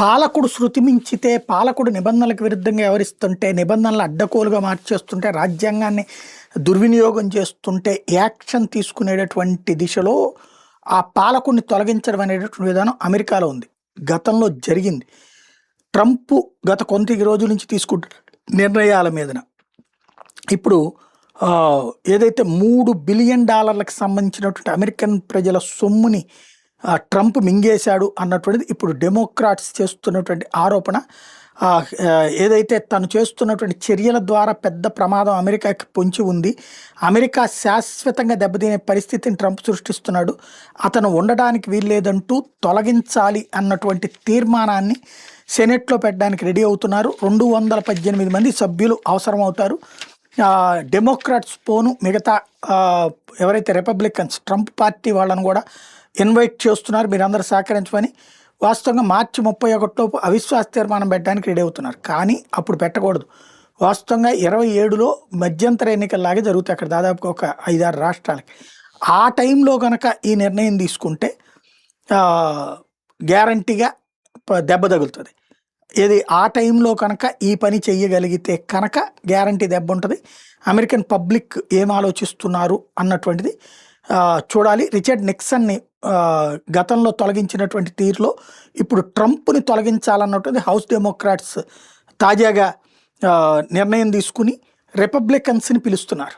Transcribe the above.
పాలకుడు శృతి మించితే, పాలకుడు నిబంధనలకు విరుద్ధంగా వ్యవహరిస్తుంటే, నిబంధనలు అడ్డగోలుగా మార్చేస్తుంటే, రాజ్యాంగాన్ని దుర్వినియోగం చేస్తుంటే యాక్షన్ తీసుకునేటటువంటి దిశలో ఆ పాలకుడిని తొలగించడం అనేటటువంటి విధానం అమెరికాలో ఉంది. గతంలో జరిగింది. ట్రంప్ గత కొంత రోజుల నుంచి తీసుకుంటున్న నిర్ణయాల మీదన ఇప్పుడు ఏదైతే $3 బిలియన్ సంబంధించినటువంటి అమెరికన్ ప్రజల సొమ్ముని ట్రంప్ మింగేశాడు అన్నటువంటిది ఇప్పుడు డెమోక్రాట్స్ చేస్తున్నటువంటి ఆరోపణ. ఏదైతే తను చేస్తున్నటువంటి చర్యల ద్వారా పెద్ద ప్రమాదం అమెరికాకి పొంచి ఉంది, అమెరికా శాశ్వతంగా దెబ్బతినే పరిస్థితిని ట్రంప్ సృష్టిస్తున్నాడు, అతను ఉండడానికి వీల్లేదంటూ తొలగించాలి అన్నటువంటి తీర్మానాన్ని సెనెట్లో పెట్టడానికి రెడీ అవుతున్నారు. 218 మంది సభ్యులు అవసరమవుతారు. డెమోక్రాట్స్ పోను మిగతా ఎవరైతే రిపబ్లికన్స్ ట్రంప్ పార్టీ వాళ్ళను కూడా ఇన్వైట్ చేస్తున్నారు, మీరందరూ సహకరించమని. వాస్తవంగా మార్చి 31 అవిశ్వాస తీర్మానం పెట్టడానికి రెడీ అవుతున్నారు, కానీ అప్పుడు పెట్టకూడదు. వాస్తవంగా 27లో మధ్యంతర ఎన్నికల్లాగే జరుగుతాయి అక్కడ దాదాపుగా ఒక 5-6 రాష్ట్రాలకి. ఆ టైంలో కనుక ఈ నిర్ణయం తీసుకుంటే గ్యారంటీగా దెబ్బ తగులుతుంది. ఇది ఆ టైంలో కనుక ఈ పని చెయ్యగలిగితే కనుక గ్యారంటీ దెబ్బ ఉంటుంది. అమెరికన్ పబ్లిక్ ఏం ఆలోచిస్తున్నారు అన్నటువంటిది చూడాలి. రిచర్డ్ నిక్సన్ని గతంలో తొలగించినటువంటి తీరులో ఇప్పుడు ట్రంప్ని తొలగించాలన్నటువంటి హౌస్ డెమోక్రాట్స్ తాజాగా నిర్ణయం తీసుకుని రిపబ్లికన్స్ని పిలుస్తున్నారు.